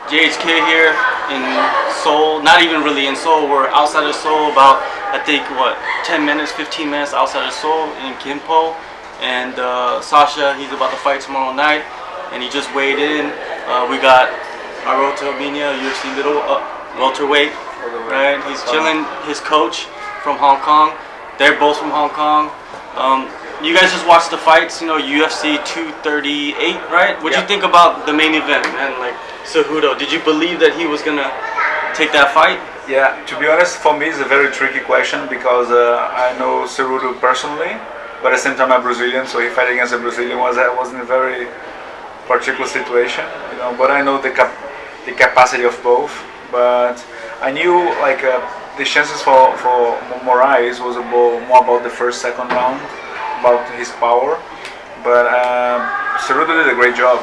JHK here in Seoul. Not even really in Seoul. We're outside of Seoul, about I think 10 minutes, 15 minutes outside of Seoul in Gimpo. And Sasha, he's about to fight tomorrow night, and he just weighed in. We got Alberto Mina, UFC welterweight, right? He's chilling. His coach from Hong Kong. They're both from Hong Kong. You guys just watched the fights, UFC 238, right? What do you think about the main event, man? Like Cejudo, did you believe that he was gonna take that fight? Yeah, to be honest, for me it's a very tricky question because I know Cejudo personally, but at the same time I'm Brazilian, so he fight against a Brazilian was in a very particular situation, But I know the capacity of both. But I knew the chances for Moraes was more about the first, second round, about his power. But Cejudo did a great job,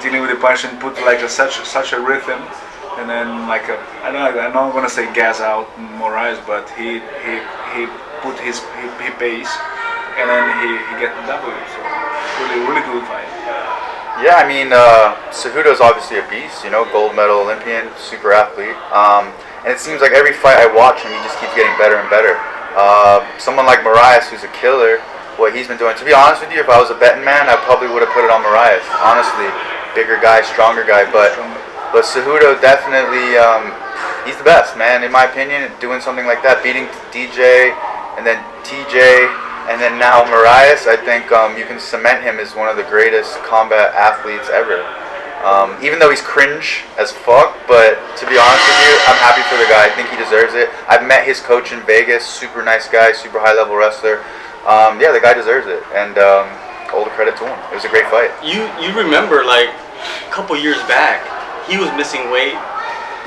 dealing with the punch and put such a rhythm, and then I'm not gonna say gas out Moraes, but he put his pace, and then he get the W. So really good fight. Yeah, I mean, Cejudo's obviously a beast, gold medal Olympian, super athlete. And it seems like every fight I watch him, he just keeps getting better and better. Someone like Moraes, who's a killer, what he's been doing. To be honest with you, if I was a betting man, I probably would have put it on Moraes. Honestly, bigger guy, stronger guy, but Cejudo definitely, he's the best, man. In my opinion, doing something like that, beating DJ and then TJ. And then now Moraes, I think you can cement him as one of the greatest combat athletes ever. Even though he's cringe as fuck, but to be honest with you, I'm happy for the guy. I think he deserves it. I've met his coach in Vegas, super nice guy, super high level wrestler. Yeah, the guy deserves it, and all the credit to him. It was a great fight. You remember a couple years back, he was missing weight.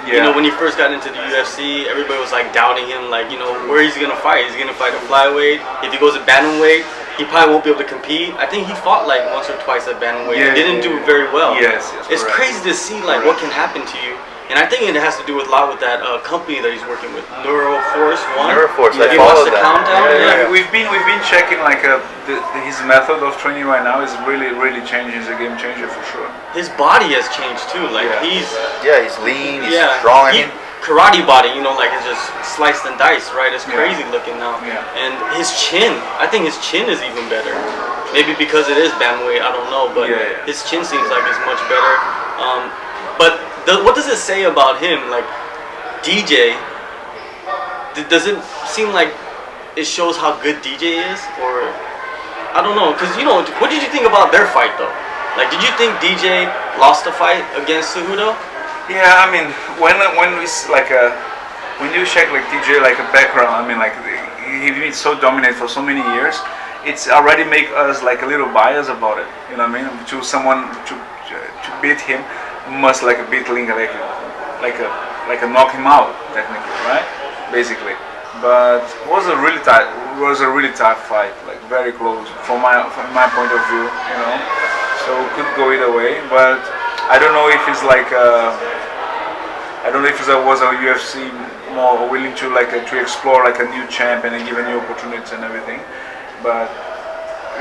Yeah. When he first got into the UFC, everybody was doubting him, where he's gonna fight. He's gonna fight a flyweight. If he goes to bantamweight, he probably won't be able to compete. I think he fought once or twice at bantamweight. Yeah, he didn't do very well. Yes, it's correct. crazy to see what can happen to you. And I think it has to do a lot with that company that he's working with, Neuroforce One. Neuroforce, I followed watched the that. countdown. Yeah. We've been checking his method of training right now is really changing. It's a game changer for sure. His body has changed too. He's lean, he's strong. Karate body, it's just sliced and diced, right? It's crazy looking now. Yeah. And his chin, I think his chin is even better. Maybe because it is bantamweight, I don't know, but his chin seems like it's much better. But what does it say about him? DJ, does it seem like it shows how good DJ is? Or, I don't know, because, what did you think about their fight, though? Did you think DJ lost the fight against Cejudo? Yeah, I mean, when you check DJ a background, I mean, he's been so dominant for so many years. It's already make us a little biased about it. You know what I mean? To someone to beat him, must beat Link, knock him out technically, right? Basically. But it was a really tough fight, very close from my point of view, So it could go either way, but I don't know if it's I don't know if it was a UFC more willing to to explore a new champion and give a new opportunity and everything, but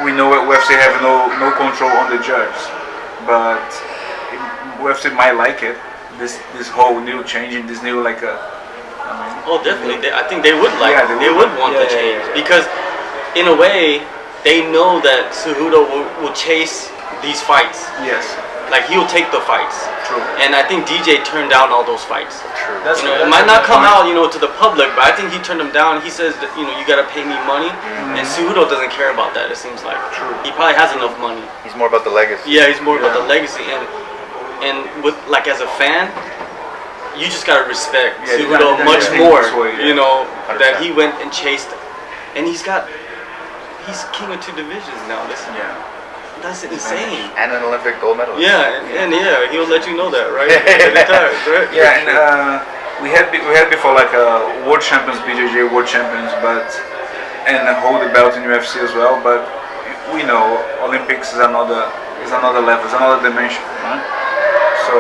we know UFC have no control on the judge, but UFC might like it. This whole new changing, this new Oh, definitely. I think they would they would want the change because, in a way, they know that Cejudo will chase these fights. Yes. He'll take the fights. True. And I think DJ turned down all those fights. True. It might not come out, to the public, but I think he turned them down. He says that, you gotta pay me money, and Cejudo doesn't care about that. It seems like. True. He probably has enough money. He's more about the legacy. Yeah, he's more about the legacy, and with as a fan, you just gotta respect Cejudo much more. That he went and chased, and he's king of 2 divisions now. That's insane. And an Olympic gold medalist. Yeah, and he'll let you know that, right? Anytime, right? Yeah, and we had before world champions, BJJ world champions, and hold the belt in UFC as well. But we know Olympics is another level, it's another dimension, right? So,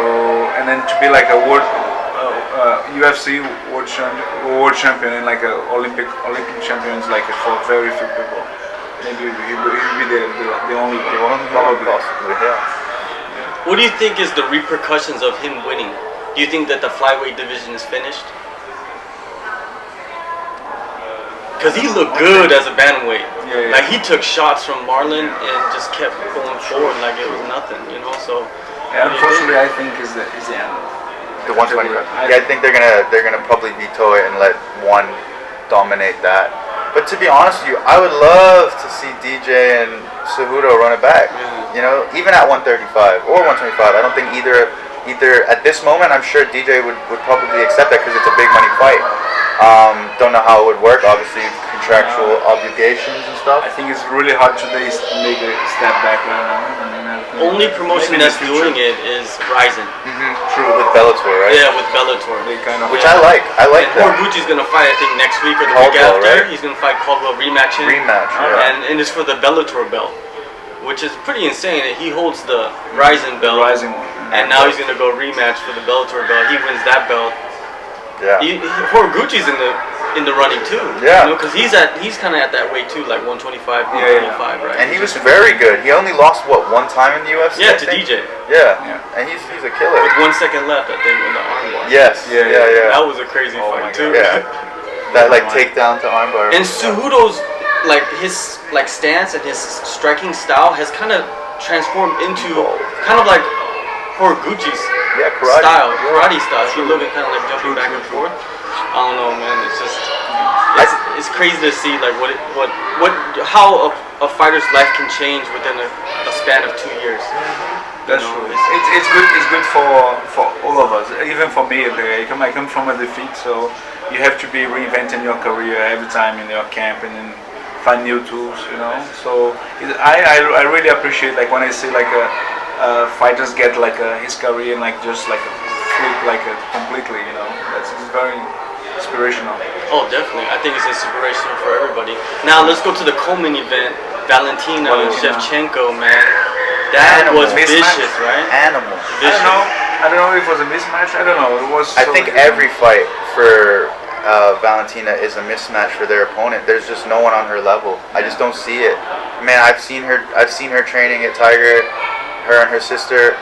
and then to be a world UFC world champion and a Olympic champion is for very few people. Maybe he'll be the only one, probably. Possibly, yeah. What do you think is the repercussions of him winning? Do you think that the flyweight division is finished? Because he looked good as a bantamweight. Yeah. Like he took shots from Marlon and just kept going forward like it was nothing, you know. So Yeah, unfortunately, I think is the end. The 125. Yeah, I think they're gonna probably veto it and let one dominate that. But to be honest with you, I would love to see DJ and Cejudo run it back. Yeah. You know, even at 135 or 125. I don't think either at this moment. I'm sure DJ would probably accept that because it's a big money fight. Don't know how it would work. Obviously, contractual obligations and stuff. I think it's really hard today to make a step back right now. only promotion that's doing it is Ryzen. True, with Bellator, right? Yeah, with Bellator. They kind of Which I like. I like and that. Horiguchi's gonna fight, I think, next week or the Caldwell, week after. right? He's gonna fight Caldwell rematch. Yeah. And it's for the Bellator belt, which is pretty insane. He holds the Ryzen belt, Rising one. and now he's gonna go rematch for the Bellator belt. He wins that belt. Yeah. Horiguchi's in the running too. Yeah. You know, because he's kind of at that weight too, like 125, 125, right? And he was very good. He only lost one time in the UFC. Yeah, I to think? DJ. Yeah. And he's a killer. With 1 second left, I think, in the armbar. Yes. Yeah. That was a crazy fight too. Yeah. That takedown to armbar. And Cejudo's his stance and his striking style has kind of transformed into kind of like Horiguchi's karate style. If you look at kind of like jumping back and forth. I don't know, man. It's just it's crazy to see like how a fighter's life can change within a span of 2 years. That's true. It's good. It's good for all of us. Even for me, I come from a defeat, so you have to be reinventing your career every time in your camp and then find new tools. You know. So I really appreciate when I see fighters get his career and just flip completely. You know. That's very inspirational. Oh, definitely. I think it's inspirational for everybody. Now let's go to the co-main event. Valentina and Shevchenko, man. That was vicious, right? Animal. Vicious. I don't know if it was a mismatch. I don't know. It was. I think every fight for Valentina is a mismatch for their opponent. There's just no one on her level. I just don't see it. Man, I've seen her training at Tiger. Her and her sister,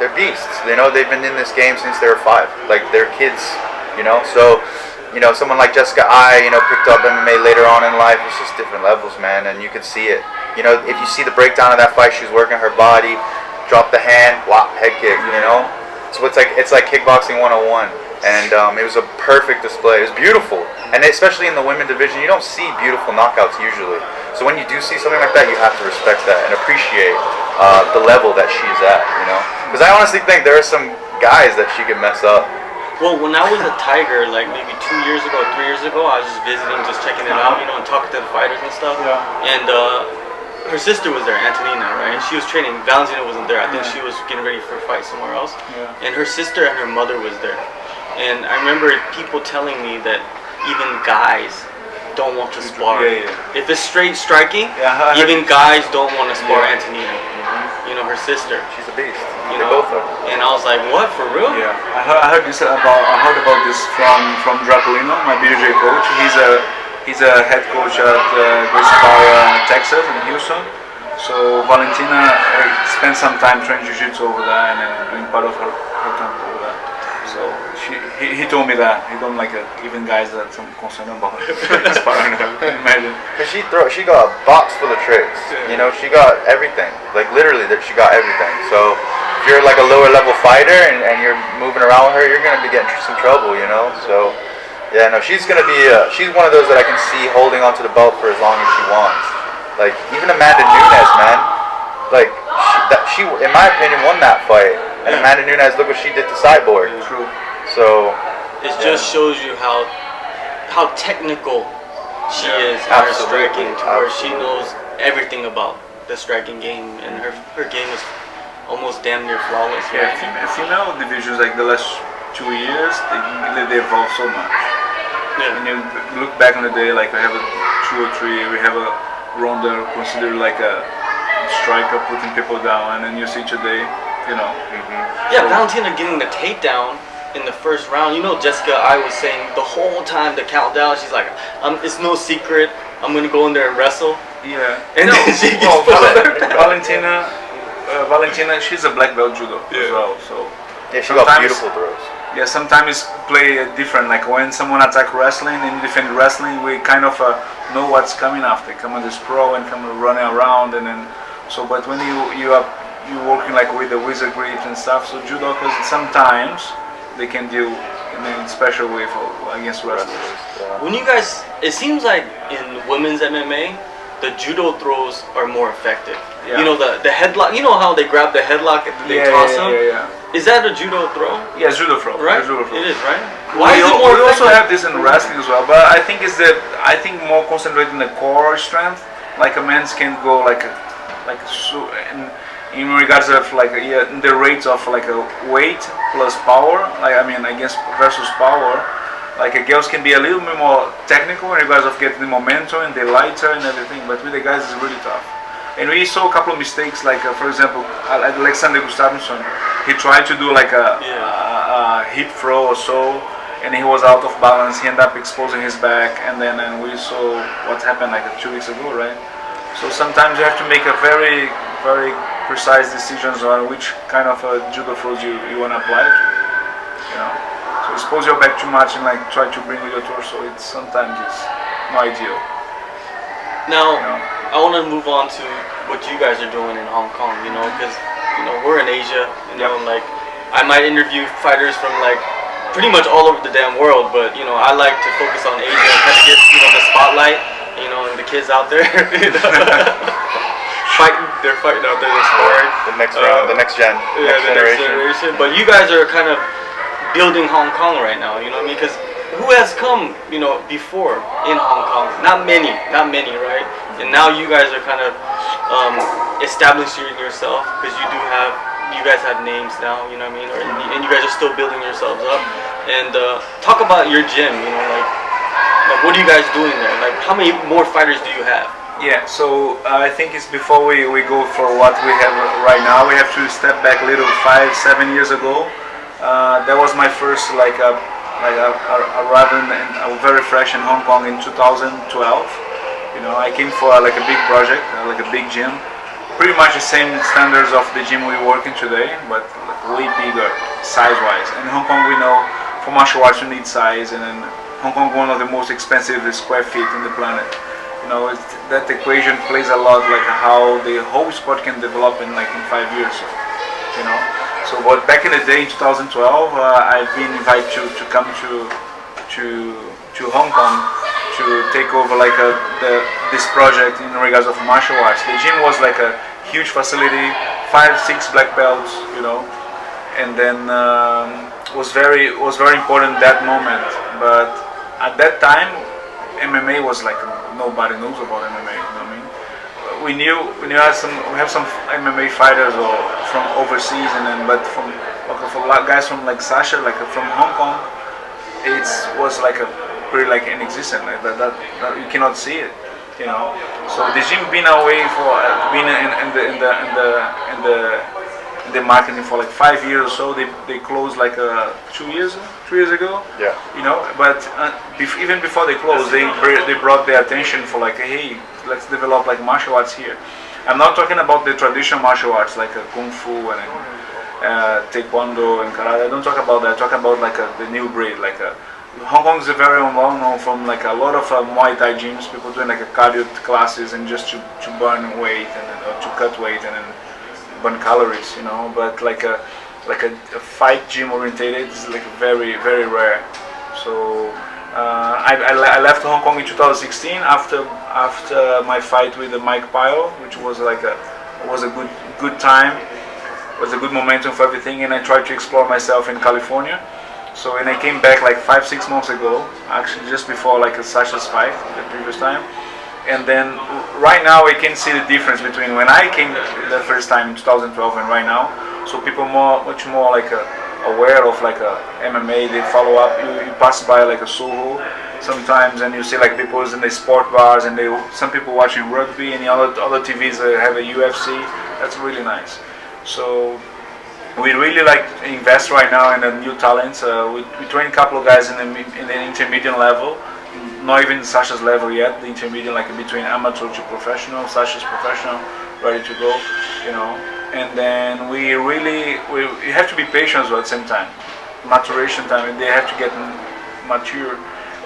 they're beasts. They know they've been in this game since they were 5. They're kids, So, someone like Jessica picked up MMA later on in life. It's just different levels, man, and you could see it. If you see the breakdown of that fight, she's working her body, drop the hand, whop, head kick. So it's like kickboxing 101, and it was a perfect display. It was beautiful, and especially in the women division, you don't see beautiful knockouts usually. So when you do see something like that, you have to respect that and appreciate the level that she's at. Because I honestly think there are some guys that she could mess up. Well, when I was at Tiger, maybe 2 years ago, 3 years ago, I was just visiting, just checking it out, and talking to the fighters and stuff. Yeah. And her sister was there, Antonina, right? And she was training. Valentina wasn't there. I think she was getting ready for a fight somewhere else. Yeah. And her sister and her mother was there. And I remember people telling me that even guys don't want to spar. Yeah. If it's straight striking, even guys don't want to spar Antonina. Her sister. She's a beast. They both are. And I was like, what, for real? Yeah, I heard about this from Draculino, my BJJ coach. He's a head coach at Gracie Barra, Texas, in Houston. So Valentina spent some time training jiu-jitsu over there and doing part of her camp over there. So he told me that he don't even guys that I'm concerned about sparring. Imagine. Cause she got a box full of tricks. She got everything. Literally, she got everything. So if you're a lower level fighter and you're moving around with her, you're gonna be getting some trouble. So yeah, no, she's gonna be. She's one of those that I can see holding onto the belt for as long as she wants. Even Amanda Nunes, man. She in my opinion won that fight. And Amanda Nunes, look what she did to Cyborg. True. So it just shows you how technical she is in her striking, to where she knows everything about the striking game, and her game is almost damn near flawless. Yeah, female divisions the last 2 years they evolved so much. Yeah. And you look back on the day, we have a 2 or 3, we have a Ronda considered a striker putting people down, and then you see today, Yeah, Valentina getting the takedown in the first round. Jessica, I was saying the whole time the countdown, she's like, it's no secret, I'm gonna go in there and wrestle. Yeah. And then she gets Valentina, Valentina, she's a black belt judo as well. So Yeah, she got beautiful throws. yeah, sometimes play different. Like when someone attack wrestling and defend wrestling, we kind of know what's coming after. Come on this pro and come running around and then so. But when you working like with the wizard grips and stuff, so judokas sometimes they can deal in a special way for against wrestlers. When you guys, it seems like in women's MMA, the judo throws are more effective. Yeah. You know the headlock. You know how they grab the headlock and they toss them. Yeah. Is that a judo throw? Yeah, judo throw. Right. Judo throw. It is, right? Why is it more We effective? also have this in wrestling as well, but I think more concentrated in the core strength. Like a man's can go so in regards of in the rates of like a weight plus power. Like I mean against versus power. Like a girls can be a little bit more technical in regards of getting the momentum and the lighter and everything, but with the guys it's really tough. And we saw a couple of mistakes, like for example, Alexander Gustafsson, he tried to do like a hip throw or so, and he was out of balance. He ended up exposing his back, and we saw what happened like 2 weeks ago, right? So sometimes you have to make a very, very precise decisions on which kind of judo throws you want to apply to, you know. So expose your back too much and like try to bring with your torso. Sometimes it's not ideal. Now, You know? I want to move on to what you guys are doing in Hong Kong, you know, because, you know, we're in Asia, you know, and like, I might interview fighters from like pretty much all over the damn world, but, you know, I like to focus on Asia and kind of get, you know, the spotlight, you know, and the kids out there, you know, they're fighting out there, they're sparring. The next round, the next gen, Yeah, next the next generation. But you guys are kind of building Hong Kong right now, you know what I mean? Because who has come, you know, before in Hong Kong? Not many, right? And now you guys are kind of establishing yourself because you guys have names now, you know what I mean? And you guys are still building yourselves up. And talk about your gym, you know, like what are you guys doing there? Like how many more fighters do you have? Yeah, so I think it's before we go for what we have right now, we have to step back a little 5-7 years ago. That was my first arriving very fresh in Hong Kong in 2012. You know, I came for like a big project, like a big gym, pretty much the same standards of the gym we work in today, but like way bigger size-wise. In Hong Kong, we know for martial arts you need size, and then Hong Kong one of the most expensive square feet in the planet. You know, that equation plays a lot like how the whole sport can develop in 5 years. So, you know. So, but back in the day, in 2012, I've been invited to come to Hong Kong to take over this project in regards of martial arts. The gym was like a huge facility, 5-6 black belts, you know, and then was very important that moment. But at that time, MMA was like nobody knows about MMA. You know what I mean? We have some MMA fighters or from overseas, but for guys from like Sasha, like from Hong Kong, it was like a pretty like inexistent. Like that you cannot see it, you know. So the gym been away for been in the marketing for like 5 years or so. They closed like 3 years ago. Yeah. You know, but even before they closed, they brought their attention for like, hey, let's develop like martial arts here. I'm not talking about the traditional martial arts like kung fu and taekwondo and karate. I don't talk about that. I talk about like the new breed. Like Hong Kong is very well known from like a lot of Muay Thai gyms. People doing like cardio classes and just to burn weight or to cut weight and then burn calories, you know. But like a fight gym orientated is like very very rare. So I left Hong Kong in 2016 after my fight with Mike Pyle, which was like was a good time, was a good momentum for everything, and I tried to explore myself in California. So and I came back like 5-6 months ago, actually just before like Sasha's fight the previous time. And then right now I can see the difference between when I came the first time in 2012 and right now. So people much more like aware of like MMA. They follow up. You pass by like a Soho sometimes, and you see like people in the sport bars, and some people watching rugby, and the other TVs have a UFC. That's really nice. So we really like invest right now in the new talents. We train a couple of guys in the intermediate level. Not even Sasha's level yet, the intermediate, like between amateur to professional. Sasha's professional, ready to go, you know. and then you have to be patient as well at the same time, maturation time, and they have to get mature.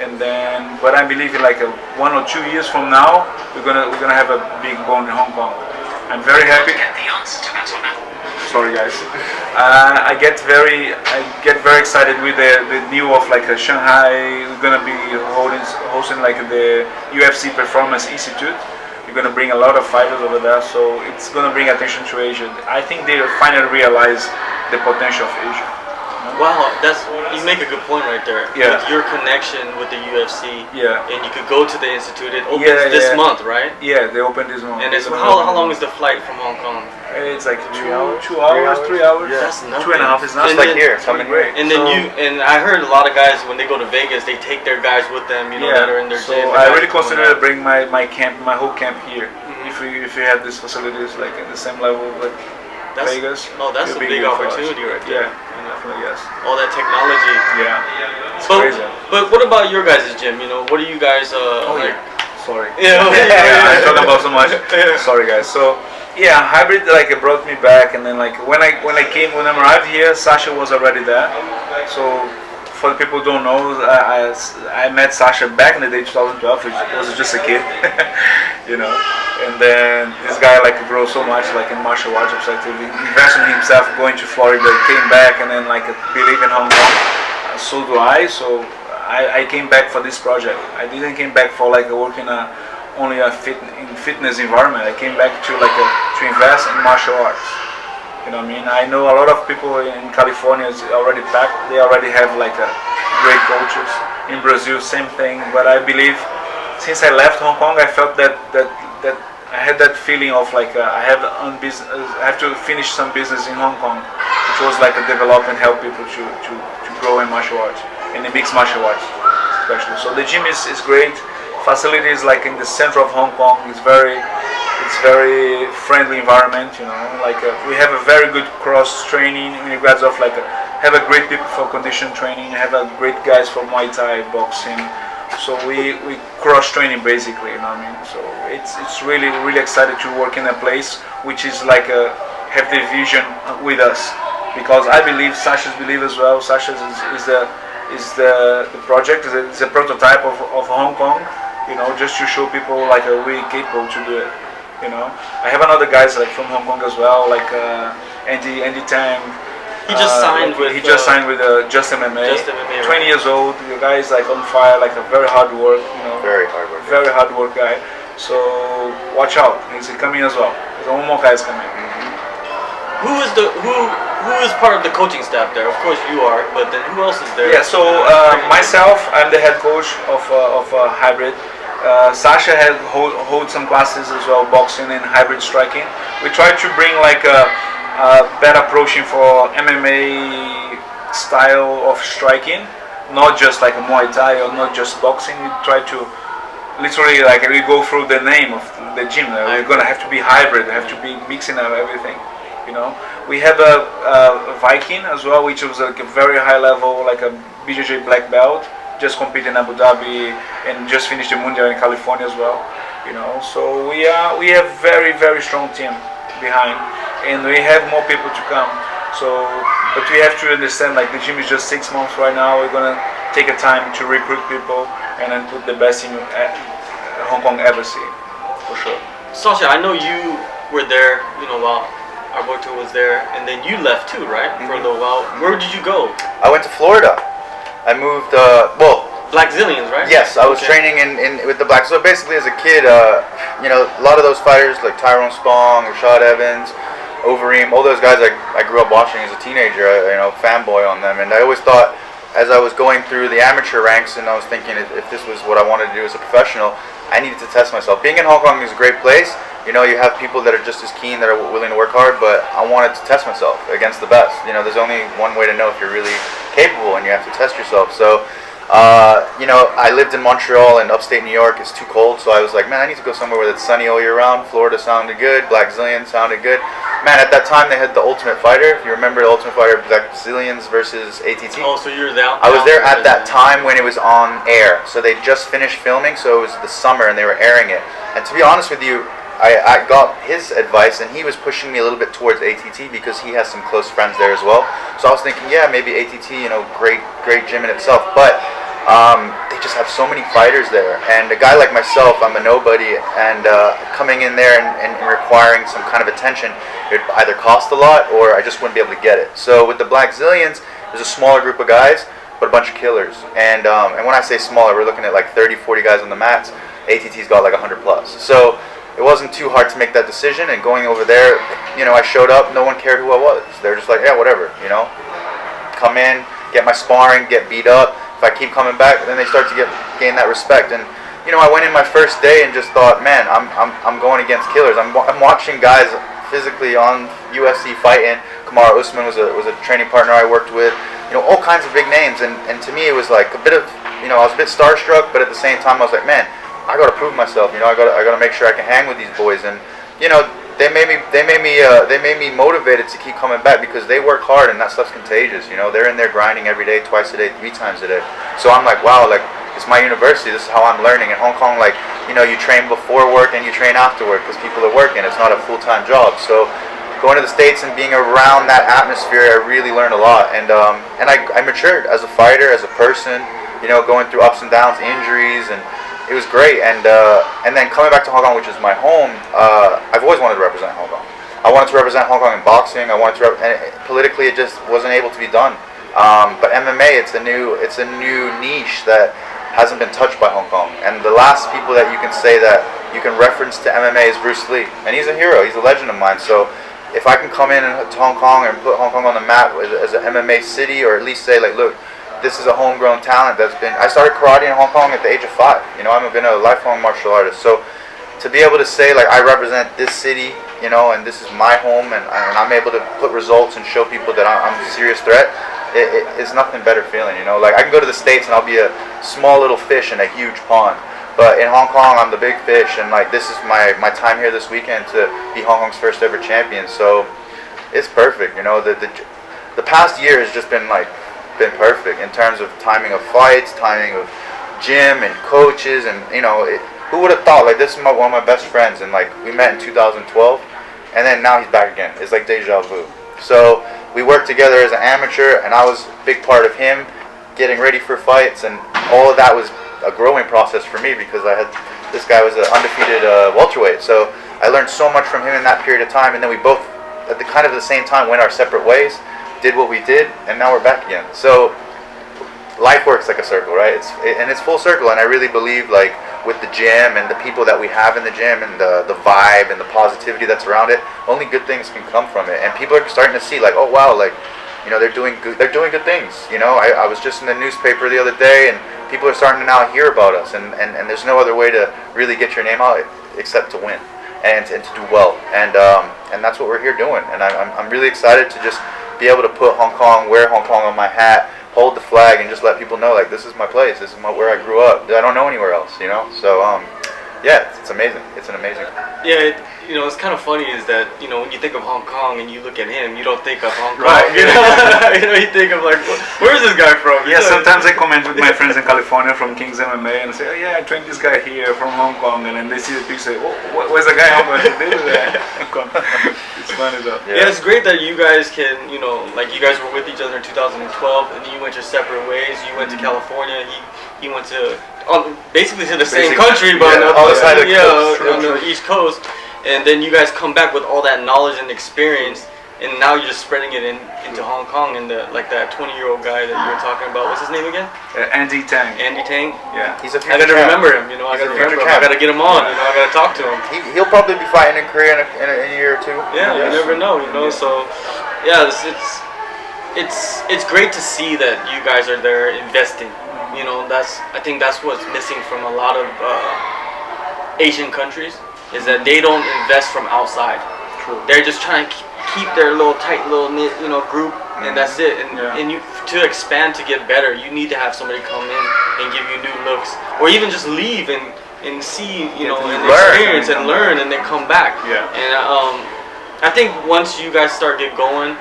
And then, but I believe in like 1 or 2 years from now, we're gonna have a big bone in Hong Kong. I'm very happy. Sorry guys. I get very excited with the new of like Shanghai. We're gonna be hosting like the UFC Performance Institute. We're gonna bring a lot of fighters over there, so it's gonna bring attention to Asia. I think they finally realize the potential of Asia. Wow, you make a good point right there. Yeah. With your connection with the UFC. Yeah. And you could go to the institute. It opens this month, right? Yeah, they opened this month. And how long is the flight from Hong Kong? It's like 2 hours, 3 hours. Yeah. That's nothing. 2.5 is nothing. Just like here, coming great. here. And then and I heard a lot of guys when they go to Vegas, they take their guys with them, that are in their so gym. I really consider to bring my whole camp here. If we had these facilities like at the same level like Vegas. Oh, that's a big opportunity right there. Yeah, definitely, yes. All that technology. Yeah, it's crazy. But what about your guys' gym? What do you guys like? Sorry. Yeah. I talk about so much. Sorry, guys. So yeah, hybrid like it brought me back, and then like when I arrived here, Sasha was already there. So for the people who don't know, I met Sasha back in the day, 2012. He was just a kid, And then this guy like grew so much like in martial arts perspective. He invested in himself, going to Florida, came back, and then like believe in Hong Kong. So do I. So I came back for this project. I didn't came back for like working only in fitness environment. I came back to to invest in martial arts. You know what I mean? I know a lot of people in California is already packed. They already have like great coaches. In Brazil, same thing. But I believe since I left Hong Kong, I felt that I had that feeling of like I have to finish some business in Hong Kong, which was like a develop and help people to grow in martial arts, and in mixed martial arts especially. So the gym is great. Facilities like in the center of Hong Kong. It's very friendly environment. We have a very good cross training in regards of have a great people for condition training. Have a great guys for Muay Thai, boxing. So we cross training basically, So it's really excited to work in a place which is have the vision with us, because I believe Sasha's believe as well. Sasha is the project, is a prototype of Hong Kong, just to show people we're capable to do it. I have another guys from Hong Kong as well, Andy Tang. He just signed with Just MMA. Just MMA, 20 years old. The guy is on fire, a very hard work. Very hard work. Very hard work guy. So watch out. He's coming as well. There's one more guy is coming. Who is part of the coaching staff there? Of course you are, but then who else is there? Yeah. So myself, I'm the head coach of hybrid. Sasha hold some classes as well, boxing and hybrid striking. We try to bring a better approaching for MMA style of striking, not just like a Muay Thai or not just boxing. We try to literally we go through the name of the gym. We're gonna have to be hybrid, have to be mixing up everything. We have a Viking as well, which was a very high level, a BJJ black belt. Just competed in Abu Dhabi and just finished the Mundial in California as well. So we have very strong team behind, and we have more people to come. So, but we have to understand the gym is just 6 months right now. We're gonna take a time to recruit people and then put the best in Hong Kong ever seen, for sure. Sasha, I know you were there, while Alberto was there, and then you left too, right? For a little while. Where did you go? I went to Florida. I moved, Black Zillions, right? Yes, I was training in with the Black. So basically, as a kid, a lot of those fighters like Tyrone Spong, Rashad Evans, Overeem, all those guys I grew up watching as a teenager. Fanboy on them, and I always thought, as I was going through the amateur ranks, and I was thinking if this was what I wanted to do as a professional, I needed to test myself. Being in Hong Kong is a great place. You have people that are just as keen, that are willing to work hard, but I wanted to test myself against the best. There's only one way to know if you're really capable, and you have to test yourself. So, I lived in Montreal, and upstate New York is too cold, so I was like, man, I need to go somewhere where it's sunny all year round. Florida sounded good, Black Zillions sounded good. Man, at that time they had the Ultimate Fighter. If you remember the Ultimate Fighter, Black Zillions versus ATT. Oh, so you're there? I was there at that time when it was on air. So they just finished filming, so it was the summer, and they were airing it. And to be honest with you, I got his advice, and he was pushing me a little bit towards ATT because he has some close friends there as well. So I was thinking, yeah, maybe ATT, great gym in itself, but they just have so many fighters there. And a guy like myself, I'm a nobody, and coming in there and requiring some kind of attention, it would either cost a lot or I just wouldn't be able to get it. So with the Black Zillions, there's a smaller group of guys, but a bunch of killers. And when I say smaller, we're looking at like 30, 40 guys on the mats. ATT's got like 100 plus. So it wasn't too hard to make that decision. And going over there, I showed up. No one cared who I was. They're just like, yeah, whatever. Come in, get my sparring, get beat up. If I keep coming back, then they start to gain that respect. And I went in my first day and just thought, man, I'm going against killers. I'm watching guys physically on UFC fighting. Kamaru Usman was a training partner I worked with. All kinds of big names. And to me, it was like a bit of, I was a bit starstruck, but at the same time, I was like, man, I got to prove myself. I got to make sure I can hang with these boys. And they made me motivated to keep coming back because they work hard and that stuff's contagious. They're in there grinding every day, twice a day, 3 times a day. So I'm like, wow, like it's my university. This is how I'm learning. In Hong Kong, like you train before work and you train after work because people are working. It's not a full-time job. So going to the States and being around that atmosphere, I really learned a lot. And I matured as a fighter, as a person. Going through ups and downs, injuries, and it was great. And then coming back to Hong Kong, which is my home, I've always wanted to represent Hong Kong. I wanted to represent Hong Kong in boxing. I wanted to and politically, it just wasn't able to be done. But MMA, it's a new niche that hasn't been touched by Hong Kong. And the last people that you can say that you can reference to MMA is Bruce Lee, and he's a hero. He's a legend of mine. So if I can come in to Hong Kong and put Hong Kong on the map as an MMA city, or at least say like, look, this is a homegrown talent that's been. I started karate in Hong Kong at the age of 5. I've been a lifelong martial artist. So to be able to say like I represent this city, and this is my home, and I'm able to put results and show people that I'm a serious threat, it's nothing better feeling. Like I can go to the States and I'll be a small little fish in a huge pond. But in Hong Kong, I'm the big fish, and like this is my time here this weekend to be Hong Kong's first ever champion. So it's perfect. The past year has just been perfect in terms of timing of fights, timing of gym and coaches, and who would have thought like this is one of my best friends, and like we met in 2012, and then now he's back again. It's like deja vu. So we worked together as an amateur, and I was a big part of him getting ready for fights, and all of that was a growing process for me because this guy was an undefeated welterweight. So I learned so much from him in that period of time, and then we both at the same time went our separate ways, did what we did, and now we're back again. So life works like a circle, right? It's full circle, and I really believe like with the gym and the people that we have in the gym and the vibe and the positivity that's around it, only good things can come from it. And people are starting to see like, oh wow, like they're doing good things. I was just in the newspaper the other day, and people are starting to now hear about us, and there's no other way to really get your name out except to win and to do well, and that's what we're here doing. And I'm really excited to just be able to put Hong Kong, wear Hong Kong on my hat, hold the flag, and just let people know like this is my place, this is where I grew up. I don't know anywhere else, So yeah, it's amazing. It's an amazing. Yeah, it's kind of funny is that when you think of Hong Kong and you look at him, you don't think of Hong Kong. Right. You think of like, where's this guy from? Yeah, sometimes I comment with my friends in California from King's MMA and say, oh yeah, I trained this guy here from Hong Kong, and then they see the picture, say, oh, where's the guy? How much did do that? It's funny though. Yeah, it's great that you guys can, like you guys were with each other in 2012, and then you went your separate ways. You went to California. He went to basically to the same country, but on the East Coast. And then you guys come back with all that knowledge and experience, and now you're just spreading it into Hong Kong. And like that 20-year-old guy that you were talking about, what's his name again? Andy Tang. Andy Tang. Yeah, he's a I gotta remember him. I gotta remember him. I gotta get him on. I gotta talk to him. He'll probably be fighting in Korea in a year or two. Yeah, you never know. So yeah, it's great to see that you guys are there investing. I think that's what's missing from a lot of Asian countries, is that they don't invest from outside. True. They're just trying to keep their little tight little knit group, and that's it. And you to expand, to get better, you need to have somebody come in and give you new looks, or even just leave and see and experience and learn, and then come back. Yeah. And I think once you guys start get going,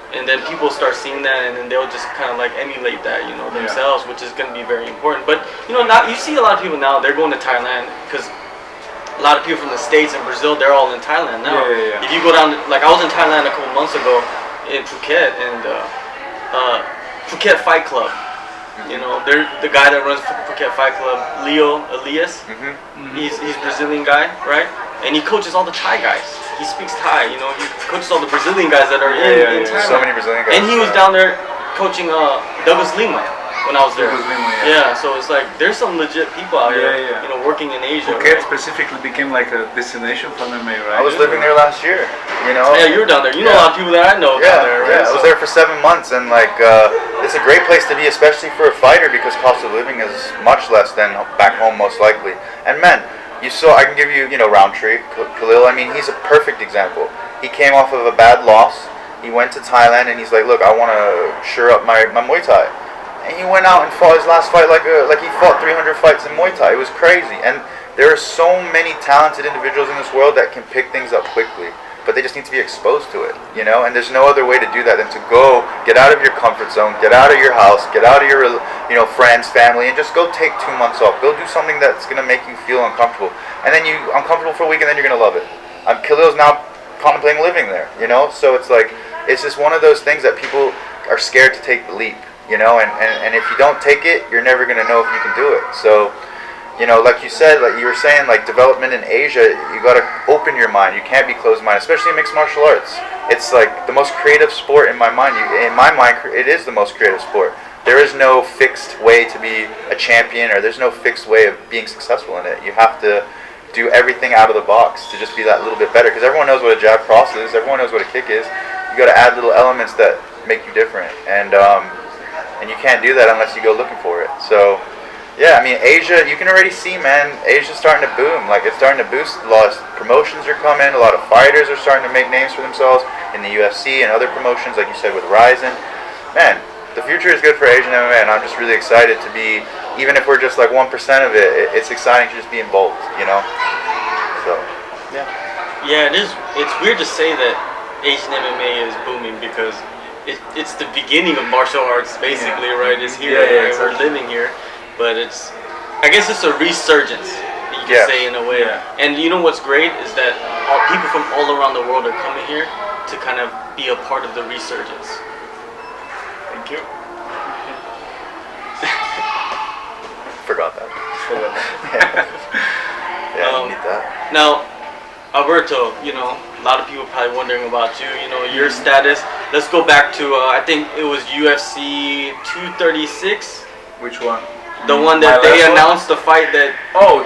and then people start seeing that, and then they'll just kind of like emulate that, themselves, which is going to be very important. But now you see a lot of people now, they're going to Thailand because a lot of people from the States and Brazil, they're all in Thailand now. Yeah. If you go down, like I was in Thailand a couple months ago in Phuket, and Phuket Fight Club. You know, they're the guy that runs Phuket Fight Club, Leo Elias. He's Brazilian guy, right? And he coaches all the Thai guys. He speaks Thai. You know, he coaches all the Brazilian guys that are in Thailand. So many Brazilian guys. And he was down there coaching Douglas Lima when I was there. Douglas Lima, yeah. So it's like there's some legit people out here, Yeah. you know, working in Asia. Phuket right? specifically became like a destination for MMA, right? I was living there last year. You know. Yeah, you were down there. You know a lot of people that I know down there, right? I was there for 7 months, and like it's a great place to be, especially for a fighter, because cost of living is much less than back home, most likely. And man, I can give you, Roundtree, Khalil. I mean, he's a perfect example. He came off of a bad loss. He went to Thailand, and he's like, look, I want to shore up my Muay Thai. And he went out and fought his last fight like he fought 300 fights in Muay Thai. It was crazy. And there are so many talented individuals in this world that can pick things up quickly, but they just need to be exposed to it, And there's no other way to do that than to go, get out of your comfort zone, get out of your house, get out of your, friends, family, and just go take 2 months off. Go do something that's going to make you feel uncomfortable. And then uncomfortable for a week, and then you're going to love it. Khalil's now contemplating living there, So it's like, it's just one of those things that people are scared to take the leap, And if you don't take it, you're never going to know if you can do it. So, like you said, like you were saying, like development in Asia, you got to open your mind. You can't be closed-minded, especially in mixed martial arts. It's like the most creative sport in my mind. In my mind, it is the most creative sport. There is no fixed way to be a champion, or there's no fixed way of being successful in it. You have to do everything out of the box to just be that little bit better, because everyone knows what a jab cross is. Everyone knows what a kick is. You got to add little elements that make you different, and you can't do that unless you go looking for it. So. Yeah, I mean, Asia, you can already see, man, Asia's starting to boom. Like, it's starting to boost. A lot of promotions are coming. A lot of fighters are starting to make names for themselves in the UFC and other promotions, like you said, with Ryzen. Man, the future is good for Asian MMA, and I'm just really excited to be, even if we're just like 1% of it, it's exciting to just be involved, So. Yeah, it is. It's weird to say that Asian MMA is booming, because it's the beginning of martial arts, basically, right? It's here, right? We're living here. But I guess it's a resurgence, you can say, in a way. Yeah. And you know what's great is that people from all around the world are coming here to kind of be a part of the resurgence. Thank you. Forgot that. You need that. Now, Alberto, a lot of people probably wondering about you, your status. Let's go back to, I think it was UFC 236. Which one? The one that they announced the fight that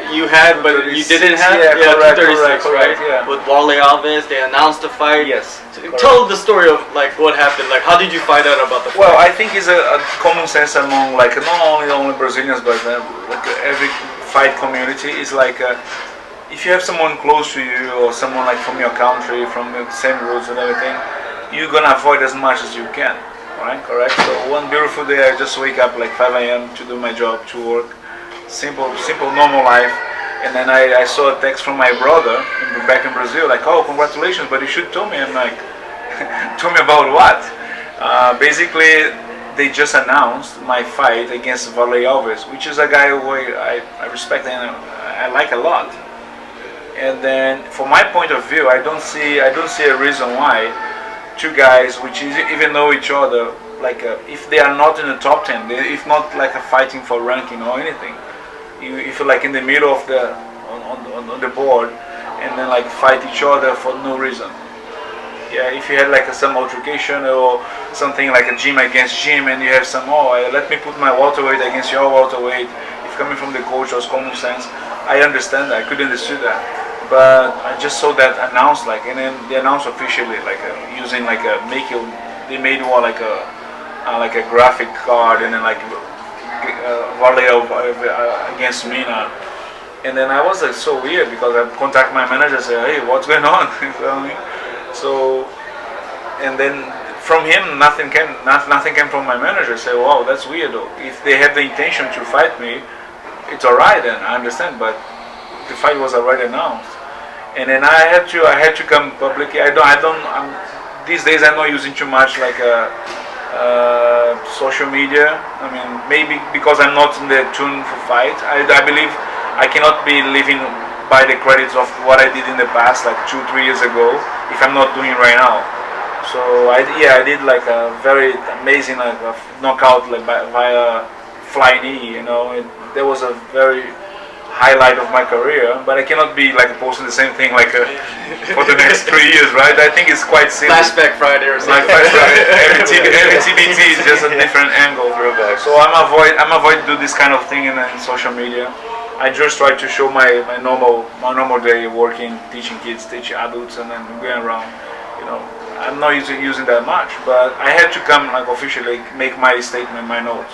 you had, but you didn't have? Yeah, correct, 236, right? Yeah. With Wale Alves, they announced the fight. Yes. Tell the story of like what happened. Like, how did you find out about the fight? Well, I think it's a common sense among like not only Brazilians, but like every fight community is like if you have someone close to you or someone like from your country, from the same roots and everything, you're gonna avoid as much as you can. Right, correct. So one beautiful day, I just wake up like 5 a.m. to do my job, to work, simple, normal life. And then I saw a text from my brother back in Brazil, like, "Oh, congratulations!" But you should tell me. I'm like, "Tell me about what?" Basically, they just announced my fight against Wale Alves, which is a guy who I respect and I like a lot. And then, from my point of view, I don't see a reason why two guys which even know each other, like if they are not in the top 10, if not like fighting for ranking or anything, if you're like in the middle of the on the board, and then like fight each other for no reason. Yeah, if you had like some altercation or something like a gym against gym, and you have some let me put my welterweight against your welterweight. If coming from the coach was common sense, I understand that. I could understand that. But I just saw that announced, like, and then they announced officially, like using like they made more like a graphic card, and then like Wale against Mina, and then I was like so weird because I contact my manager and say, "Hey, what's going on?" You know what I mean? So, and then from him nothing came from my manager. Say, "Wow, that's weird. Though. If they have the intention to fight me, it's alright then. I understand, but." The fight was already announced, and then I had to come publicly. These days I'm not using too much like social media. I mean, maybe because I'm not in the tune for fight. I believe I cannot be living buy the credits of what I did in the past, like 2-3 years ago, if I'm not doing it right now. So I did like a very amazing like a knockout like via fly knee. That was a very highlight of my career, but I cannot be like posting the same thing like for the next 3 years, right? I think it's quite silly. Flashback Friday or something. Like every TBT is just a different angle. So I'm avoid do this kind of thing in social media. I just try to show my normal day working, teaching kids, teaching adults, and then going around. I'm not using that much, but I had to come like officially make my statement, my notes.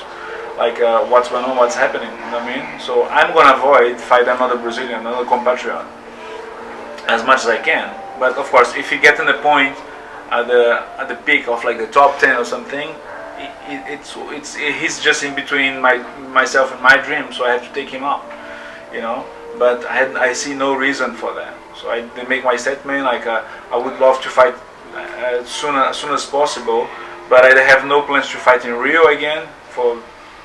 Like what's going on, what's happening, you know what I mean? So I'm gonna avoid fight another Brazilian, another compatriot, as much as I can. But of course, if you get to the point at the peak of like the top 10 or something, he's just in between myself and my dream, so I have to take him out, But I see no reason for that. So I make my statement like I would love to fight as soon as possible, but I have no plans to fight in Rio again for.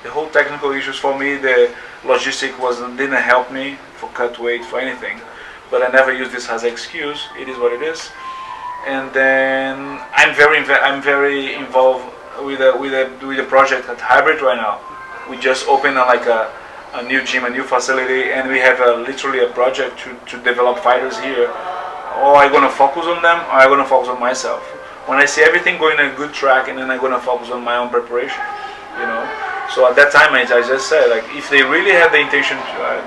The whole technical issues for me, the logistic didn't help me for cut weight, for anything. But I never use this as an excuse. It is what it is. And then I'm very involved with the project at Hybrid right now. We just opened a new gym, a new facility, and we have literally a project to develop fighters here. Or I'm gonna focus on them, or I'm gonna focus on myself. When I see everything going in a good track, and then I'm gonna focus on my own preparation. So at that time, I just said, like, if they really have the intention,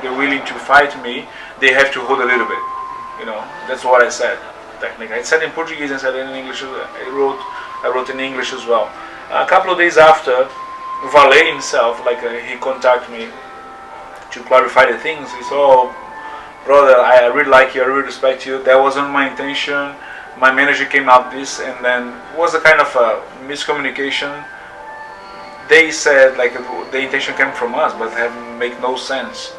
they're willing to fight me, they have to hold a little bit. That's what I said. Technically, I said in Portuguese and said in English. I wrote in English as well. A couple of days after, Valet himself, he contacted me to clarify the things. He said, "Oh, brother, I really like you. I really respect you. That wasn't my intention. My manager came out this, and then it was a kind of a miscommunication." They said like the intention came from us, but have make no sense,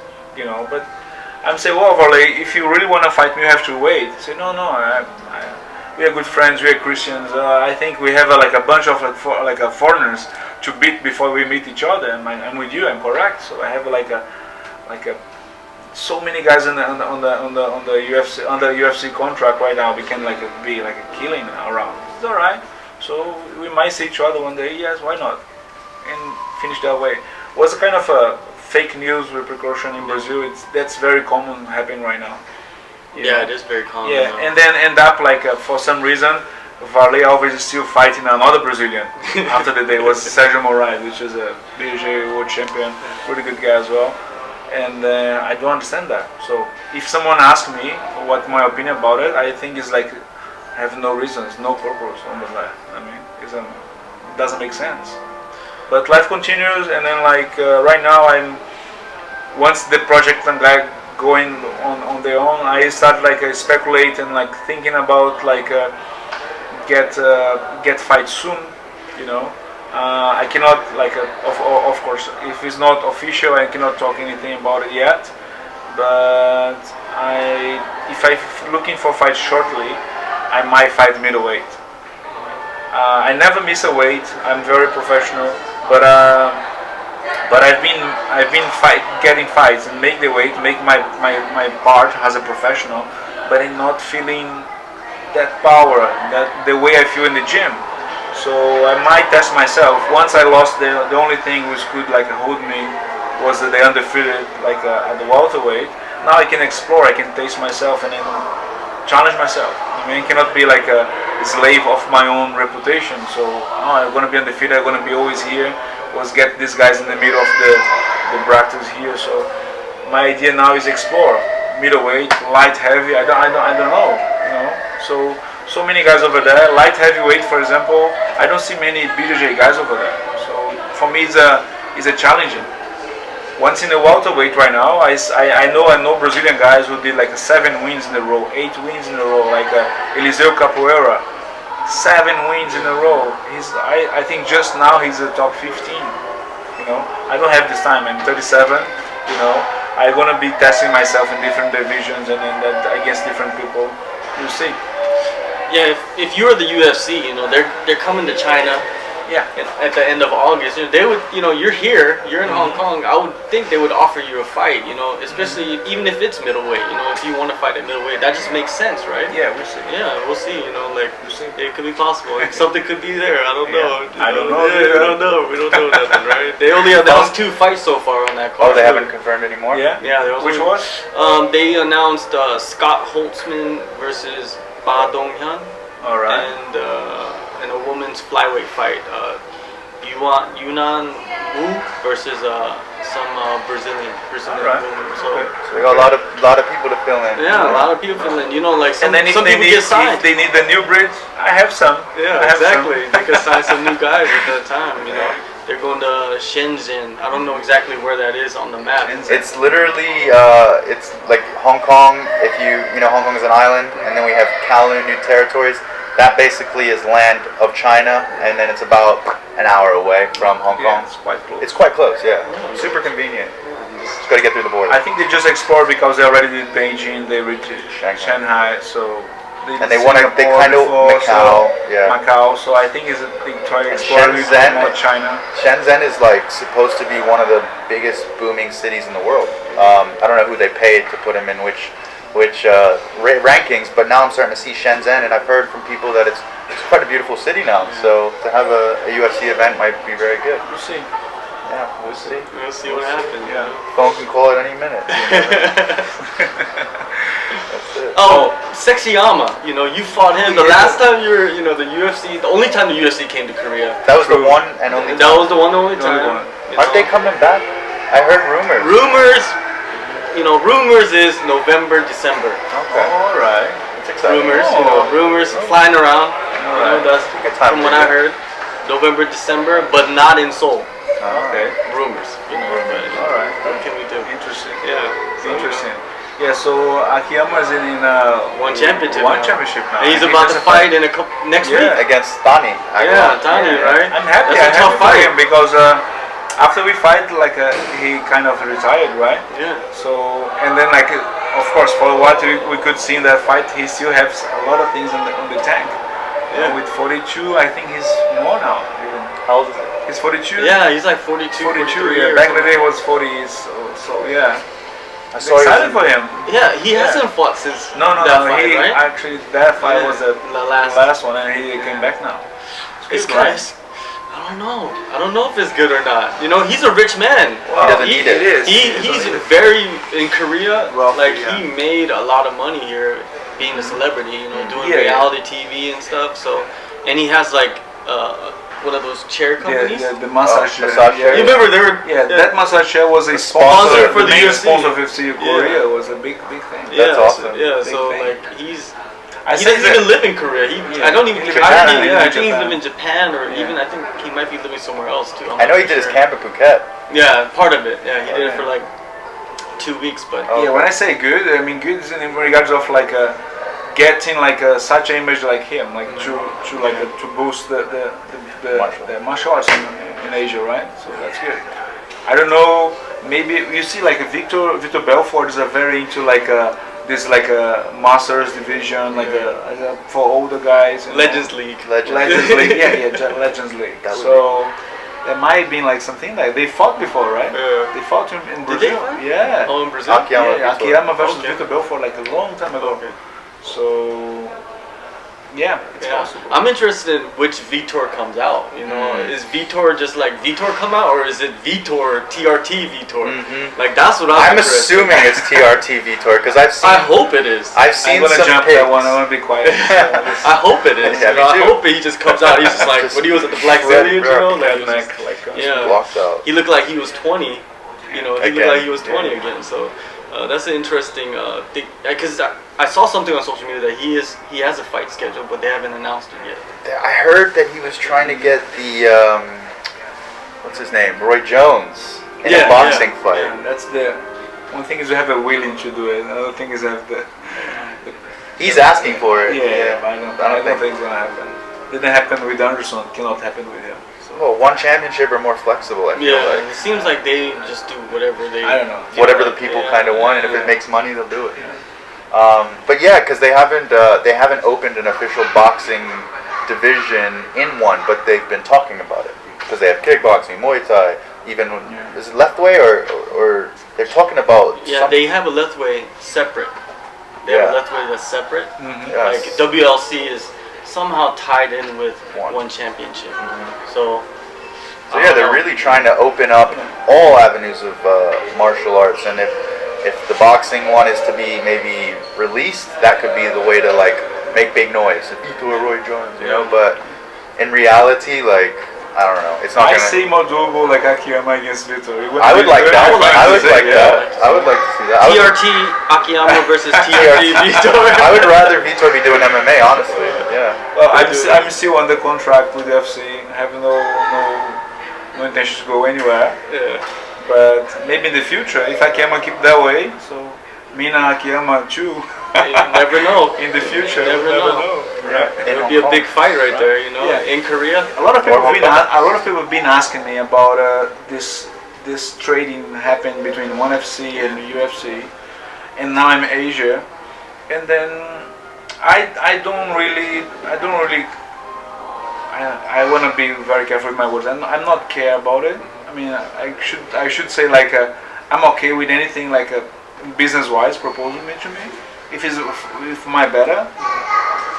But I'm saying, well, Varley, if you really want to fight me, you have to wait. I say, no, we are good friends, we are Christians. I think we have a bunch of foreigners to beat before we meet each other. And I'm with you, I'm correct. So I have so many guys on the UFC under UFC contract right now. We can be a killing around. It's all right. So we might see each other one day. Yes, why not? And finish that way. Was a kind of a fake news repercussion in Brazil. That's very common happening right now. Yeah, it is very common. Yeah, and then end up for some reason, Varley always is still fighting another Brazilian. After the day was Sergio Moraes, which is a BJJ world champion, really good guy as well. And I don't understand that. So if someone asks me what my opinion about it, I think it's have no reasons, no purpose on that. I mean, it doesn't make sense. But life continues, and then right now once the project and going on their own, I start speculate and thinking about get fight soon, I cannot of course if it's not official I cannot talk anything about it yet, but if I'm looking for fight shortly, I might fight middleweight. I never miss a weight. I'm very professional, but I've been getting fights and make the weight, make my part as a professional, but I'm not feeling that power, that the way I feel in the gym. So I might test myself. Once I lost the only thing which could hold me was the undefeated at the welterweight. Now I can explore. I can taste myself and then challenge myself. I mean, I cannot be a slave of my own reputation. So I'm gonna be undefeated. I'm gonna be always here. Was get these guys in the middle of the brackets here. So my idea now is explore middleweight, light heavy. I don't know. So many guys over there. Light heavyweight, for example, I don't see many BJJ guys over there. So for me, it's a challenging. Once in the welterweight right now, I know Brazilian guys who did 7 wins in a row, 8 wins in a row, Eliseu Capoeira, 7 wins in a row. I think just now he's the top 15. I don't have this time. I'm 37. I'm gonna be testing myself in different divisions and against different people. You'll see. Yeah, if you were the UFC, they're coming to China. Yeah. at the end of August, they would, you're here, you're in Hong Kong. I would think they would offer you a fight, especially even if it's middleweight. If you want to fight at middleweight, that just makes sense, right? Yeah, we'll see. Yeah, we'll see. We'll see. It could be possible. Something could be there. I don't know. I don't know. Yeah, I don't know. We don't know nothing, right? They only announced 2 fights so far on that card. Oh, they haven't confirmed anymore? Yeah. Yeah, there was Which only- was? They announced Scott Holtzman versus Ba Donghyun. All right. And a women's flyweight fight, Yunan Wu versus some Brazilian Alright. woman. Okay. So we got a lot of people to fill in. Yeah, a lot of people feeling, like some, And then if some they people need get signed. if they need the new bridge, I have some. Yeah, I have exactly. some. They could sign some new guys at that time. They're going to Shenzhen. I don't know exactly where that is on the map. It's literally, it's like Hong Kong. If Hong Kong is an island, and then we have Kowloon, New Territories. That basically is land of China, and then it's about an hour away from Hong Kong. Yeah, it's quite close. It's quite close, yeah. Super convenient. Just got to get through the border. I think they just explored because they already did Beijing, they reached Shanghai, so And they want to, they kind of, Macau, yeah. Macau, so I think it's a big try And exploring Shenzhen, more China. Shenzhen is like supposed to be one of the biggest booming cities in the world. I don't know who they paid to put them in which rankings, but now I'm starting to see Shenzhen, and I've heard from people that it's quite a beautiful city now. So to have a UFC event might be very good. We'll see. Yeah, we'll see. We'll see what happens. Yeah. Phone can call at any minute. That's it. Oh, Sexyama, you fought him. The last time you were, the UFC, the only time the UFC came to Korea. That was the one and only That time. was the only The only time. one. Aren't they coming back? I heard rumors. Rumors is November, December. Okay. All right. That's exciting. Rumors flying around. That's Good time from to what do I it. heard. November, December, but not in Seoul. Okay. Rumors. But All right. what can we do? Interesting. Yeah. Interesting. Yeah, so Akiyama is in One championship. One now. championship now. And he's And he about to doesn't fight in a couple next week. Against Tani. Yeah, Tani, right? I'm happy. That's a tough for fight. him because after we fight, he kind of retired, right? Yeah. So and then of course for what we could see in that fight, he still has a lot of things on the tank. Yeah. With 42, I think he's more now. Even. How old is he? He's 42. Yeah, he's like 42. 42. 43 Yeah, or back in the something. day was 40. So yeah. I I'm saw he was excited in- for him. Yeah, he Yeah. hasn't fought since No. that fight, He right? actually that fight Yeah, was the the last- last one, and he came back now. It's good, kind right? of, I don't know. I don't know if it's good or not. He's a rich man. Well, He doesn't need it. is. He's very in Korea. Wealthy, He made a lot of money here, being a celebrity. Doing Yeah, yeah. reality TV and stuff. So, and he has one of those chair companies. The massage. massage chair. You remember they were That massage chair was a sponsor sponsor for the the main UFC. sponsor of UFC Korea. Yeah. Was a big thing. That's awesome. Yeah, Big so thing. he doesn't even live in Korea. I don't even. He lives in I Japan. think, He yeah, I lives in think he's Japan. living in Japan, or Yeah. even I think he might be living somewhere else too. I'm I know not he did his sure. camp in Phuket. Yeah, part of it. Yeah, he did it Okay. for 2 weeks, but Oh. Yeah, when I say good, I mean good is in regards of getting such an image like him, to boost the martial arts in Asia, right? So that's good. I don't know. Maybe you see Victor Belfort is very into this Masters division, for older guys. Legends League. Legends League, yeah, Legends League. That would So there might be something they fought before, right? Yeah. They fought in Did Brazil. they fight? Yeah. Oh, in Brazil. Akiyama. Yeah, Akiyama versus Okay. Victor Belfort a long time ago. Okay. So yeah, it's Yeah. possible. I'm interested in which Vitor comes out. Is Vitor just Vitor come out, or is it Vitor TRT Vitor? That's what I'm I'm interested assuming it's TRT Vitor because I've seen. I hope it is. I've I'm seen gonna some jump pics. that one. I want to be quiet. I hope it is. Yeah, me I too. hope he just comes out. He's just when he was at the Black Red- Zillions, red he was just- yeah. blocked out. He looked like he was 20. He looked Again. like he was 20 again. So that's an interesting thing. Because I saw something on social media that he has a fight schedule, but they haven't announced it yet. I heard that he was trying to get the what's his name, Roy Jones, in a boxing fight. yeah. That's the one thing is you have a willing to do it. Another thing is have the He's asking for it. yeah. But I don't think. think it's gonna happen. Didn't happen with Anderson. Cannot happen with him. So Well, one championship are more flexible. I feel Yeah, like it seems like they just do whatever they. I don't know. whatever the people kind of want, and if it makes money, they'll do it. But yeah, because they haven't opened an official boxing division in one, but they've been talking about it because they have kickboxing, Muay Thai, even is it left-way or they're talking about they have a left-way separate. They have a left-way that's separate. Yes. Like WLC is somehow tied in with one championship. So yeah, they're really trying to open up all avenues of martial arts, and if the boxing one is to be maybe released, that could be the way to like make big noise. Vitor Roy Jones, you know. But in reality, like I don't know, it's not. I gonna... see more doable like Akiyama against Vitor. I would like that. I would like that. I would like to see that. TRT Akiyama versus TRT Vitor. I would rather Vitor be doing MMA, honestly. Yeah. Well, I'm still under contract with the FC. I have no intention to go anywhere. Yeah. But maybe in the future, if Akiyama keep that way, so Mina Akiyama too. You never know. In the future, you never know. Right? It would be a big fight right there, you know. Yeah. In Korea. A lot of people have been asking me about this trading happened between ONE FC and the UFC, and now I'm Asia, and then I don't really I want to be very careful with my words. I'm not care about it. I mean, I should say like I'm okay with anything like business-wise proposing it to me. If it's if my better,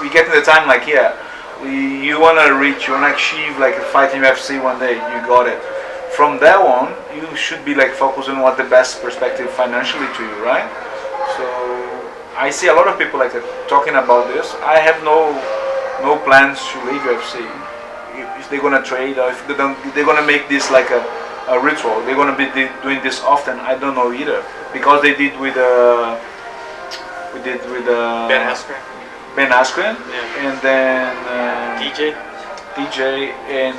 we get in the time like you wanna achieve like a fight in UFC one day. You got it. From that on, you should be like focusing on what the best perspective financially to you, right? So I see a lot of people like talking about this. I have no plans to leave UFC. If they're gonna trade or if they're gonna make this like a ritual. They're gonna be doing this often. I don't know either because they did with Ben Askren, and then DJ and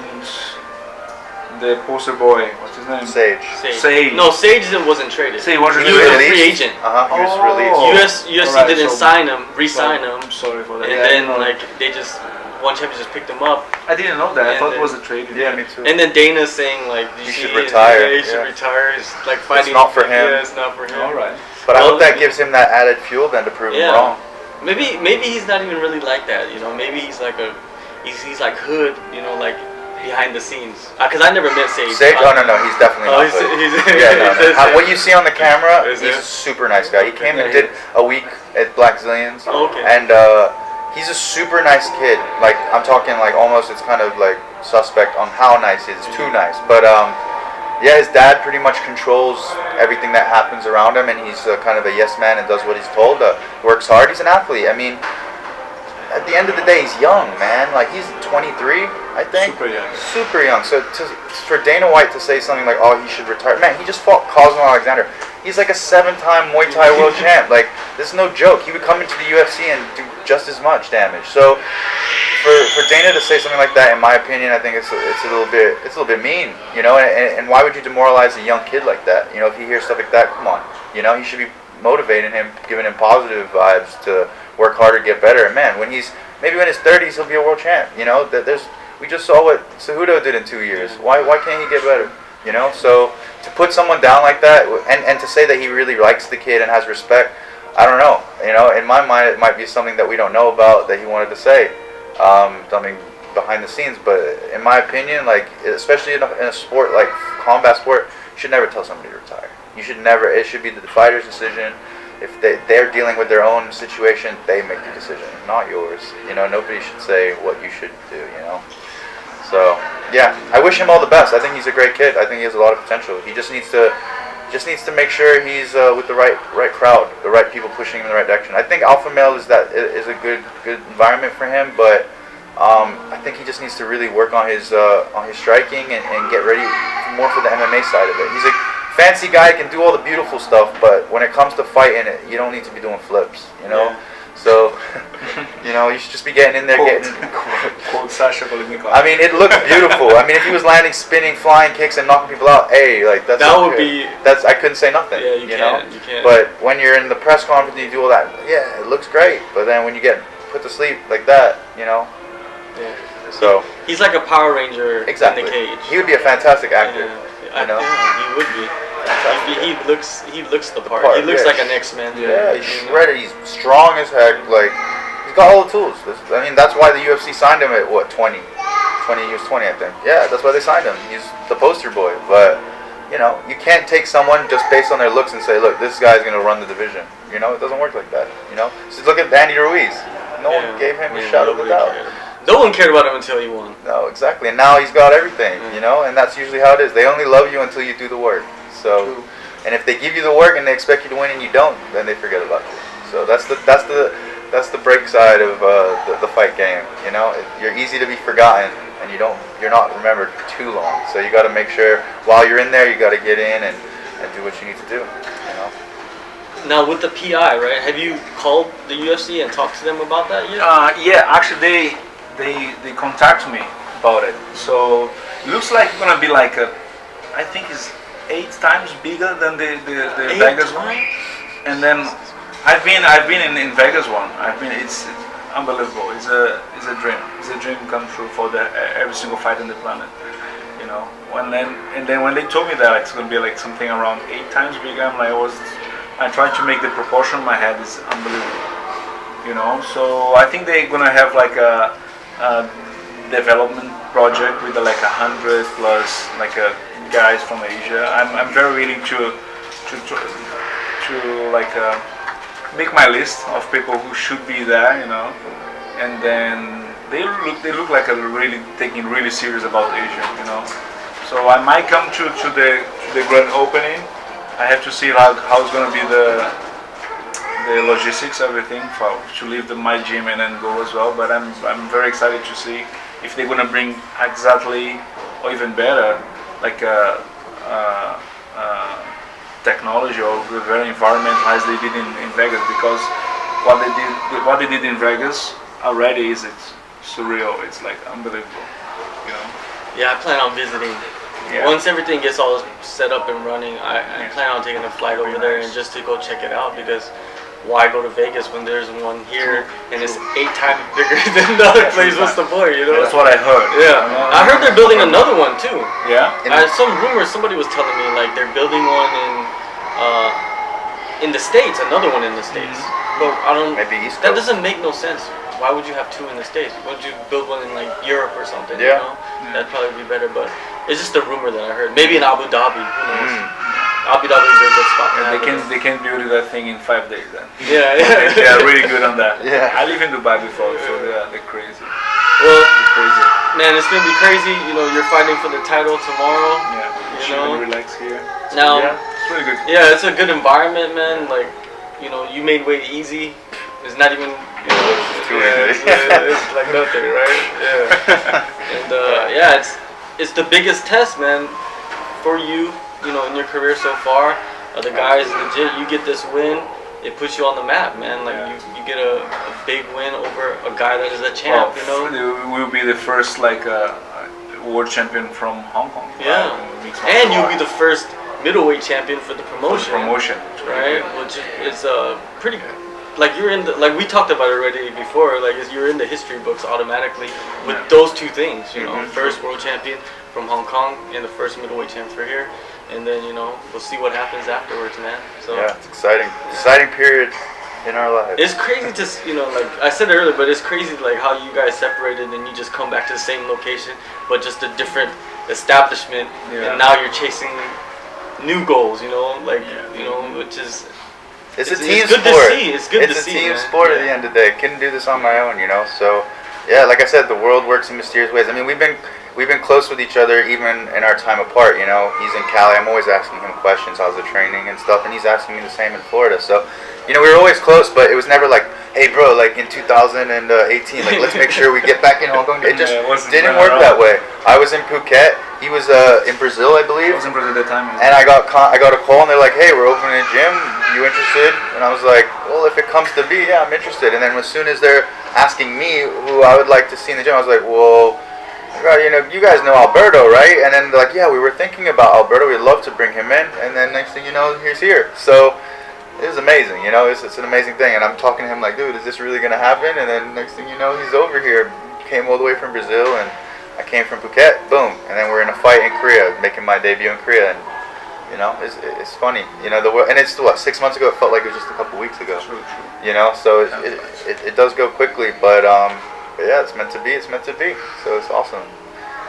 the poster boy. What's his name? Sage. No, Sage wasn't traded. Sage wasn't he was a released? free agent. He was released. UFC didn't sign him, re-sign him. I'm sorry for that. And then like they just one champion just picked him up. I didn't know that. I thought it was a trade. Yeah, me too. And then Dana's saying like he should retire. He should retire. It's like fighting. It's not for him. Yeah, it's not for him. All right. But I hope that gives him that added fuel then to prove him wrong. Maybe he's not even really like that. You know, maybe he's like he's like hood. You know, like behind the scenes. Because I never met Sage. Oh no, he's definitely not hood. What you see on the camera, he's a super nice guy. He came and did a week at Black Zillions. Okay. And he's a super nice kid. Like I'm talking like almost it's kind of like suspect on how nice he is. It's too nice. But yeah, his dad pretty much controls everything that happens around him, and he's kind of a yes man and does what he's told. Works hard. He's an athlete. I mean, at the end of the day, he's young, man. Like he's 23, I think. Super young. So for Dana White to say something like, "Oh, he should retire," man, he just fought Cosmo Alexander. He's like a 7-time Muay Thai world champ. Like this is no joke. He would come into the UFC and do just as much damage. So for Dana to say something like that, in my opinion, I think it's a little bit mean, you know. And why would you demoralize a young kid like that? You know, if he hears stuff like that, come on, you know, he should be motivating him, giving him positive vibes to work harder, get better. And man, when he's maybe in his 30s, he'll be a world champ. You know, we just saw what Cejudo did in 2 years. Why can't he get better? You know, so to put someone down like that and to say that he really likes the kid and has respect, I don't know. You know, in my mind, it might be something that we don't know about that he wanted to say. Something behind the scenes, but in my opinion, like especially in a sport like combat sport, you should never tell somebody to retire. You should never. It should be the fighter's decision. If they're dealing with their own situation, they make the decision, not yours. You know, nobody should say what you should do. You know. So yeah, I wish him all the best. I think he's a great kid. I think he has a lot of potential. He just needs to make sure he's with the right crowd, the right people pushing him in the right direction. I think Alpha Male is a good environment for him, but I think he just needs to really work on his striking and get ready more for the MMA side of it. He's a fancy guy, can do all the beautiful stuff, but when it comes to fighting, you don't need to be doing flips, you know. Yeah. So, you know, you should just be getting in there, Quote Sasha Palatnikov. I mean, it looked beautiful. I mean, if he was landing, spinning, flying kicks and knocking people out, hey, like that would be. I couldn't say nothing. Yeah, you can't. But when you're in the press conference and you do all that, yeah, it looks great. But then when you get put to sleep like that, you know. Yeah. So. He's like a Power Ranger in the cage. He would be a fantastic actor. Yeah. You know. Yeah, he would be. He looks the part. He looks like an X-Men. Yeah, he's shredded. He's strong as heck. Like He's got all the tools. I mean, that's why the UFC signed him at what, 20? He was 20, I think. Yeah, that's why they signed him. He's the poster boy. But you know, you can't take someone just based on their looks and say, look, this guy's gonna run the division. You know, it doesn't work like that. You know, just look at Andy Ruiz. No one gave him a shot of the doubt. No one cared about him until he won. No, exactly. And now he's got everything. You know, and that's usually how it is. They only love you until you do the work. So. True. And if they give you the work and they expect you to win and you don't, then they forget about you. So that's the break side of the fight game. You know, you're easy to be forgotten, and you're not remembered for too long. So you got to make sure while you're in there, you got to get in and do what you need to do. You know. Now with the PI, right? Have you called the UFC and talked to them about that yet? Yeah, actually they contacted me about it. So it looks like it's gonna be like I think it's 8 times bigger than the Vegas one. And then I've been in Vegas one. It's unbelievable. It's a dream. It's a dream come true for every single fight on the planet. You know. And then when they told me that it's gonna be like something around 8 times bigger, I tried to make the proportion in my head is unbelievable. You know. So I think they're gonna have like a development project with like 100 plus like a guys from Asia. I'm very willing to like make my list of people who should be there, you know, and then they look like really taking really serious about Asia, you know. So I might come to the grand opening. I have to see how it's gonna be the logistics, everything to leave my gym and then go as well. But I'm very excited to see if they're gonna bring exactly or even better like technology or the very environment as they did in Vegas, because what they did in Vegas already is surreal. It's like unbelievable, you know. Yeah, I plan on visiting. Yeah. Once everything gets all set up and running, I plan on taking a flight over there and just to go check it out, because why go to Vegas when there's one here and it's 8 times bigger than the other place? What's the point, you know? That's what I heard. Yeah, I heard they're building another one too. Yeah. Some rumors, somebody was telling me like they're building one in the States, another one in the States. But I don't. Maybe East Coast. That doesn't make no sense. Why would you have 2 in the States? Why don't you build one in like Europe or something? Yeah. You know? That'd probably be better. But it's just a rumor that I heard. Maybe in Abu Dhabi. Who knows? Abu Dhabi is a good spot. They can build that thing in 5 days then. Yeah. They are really good on that. Yeah. I live in Dubai before, so they're crazy. Well, they're crazy. Man, it's gonna be crazy. You know, you're fighting for the title tomorrow. Yeah. You know. Relax here. Now. Yeah, it's really good. Yeah, it's a good environment, man. Like, you know, you made weight easy. It's not even, you know, it's like nothing, right? Yeah. And yeah, it's the biggest test, man, for you. You know, in your career so far. The guys legit. You get this win, it puts you on the map, man. Like you get a big win over a guy that is a champ. Well, you know. We will be the first like world champion from Hong Kong. Yeah. And you'll be the first middleweight champion for the promotion. Right? Which is pretty. Like you're in the, like we talked about already before, like you're in the history books automatically with those 2 things, you know, first world champion from Hong Kong and the first middleweight champ for here, and then, you know, we'll see what happens afterwards, man. So yeah, it's exciting period in our lives. It's crazy to, you know, like I said earlier, but it's crazy like how you guys separated and you just come back to the same location, but just a different establishment, and now you're chasing new goals, you know, like you know, which is. It's a team sport. It's good to see. It's a team sport at the end of the day. I couldn't do this on my own, you know. So, yeah, like I said, the world works in mysterious ways. I mean, we've been close with each other even in our time apart. You know, he's in Cali. I'm always asking him questions, how's the training and stuff, and he's asking me the same in Florida. So, you know, we were always close, but it was never like, hey, bro, like in 2018, like let's make sure we get back in Hong Kong. It just didn't work that way. I was in Phuket. He was in Brazil, I believe. I was in Brazil at the time. And I got a call, and they're like, hey, we're opening a gym. You interested? And I was like, well, if it comes to be, yeah, I'm interested. And then as soon as they're asking me who I would like to see in the gym, I was like, well, you know, you guys know Alberto, right? And then they're like, yeah, we were thinking about Alberto. We'd love to bring him in. And then next thing you know, he's here. So it was amazing, you know. It's an amazing thing. And I'm talking to him like, dude, is this really going to happen? And then next thing you know, he's over here. Came all the way from Brazil, and I came from Phuket, boom. And then we're in a fight in Korea, making my debut in Korea. And You know, it's funny. You know, and it's what, 6 months ago. It felt like it was just a couple weeks ago. True. You know, so it does go quickly, but yeah, it's meant to be. It's meant to be. So it's awesome.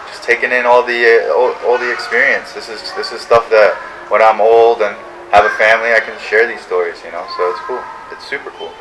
Just taking in all the experience. This is stuff that when I'm old and have a family, I can share these stories. You know, so it's cool. It's super cool.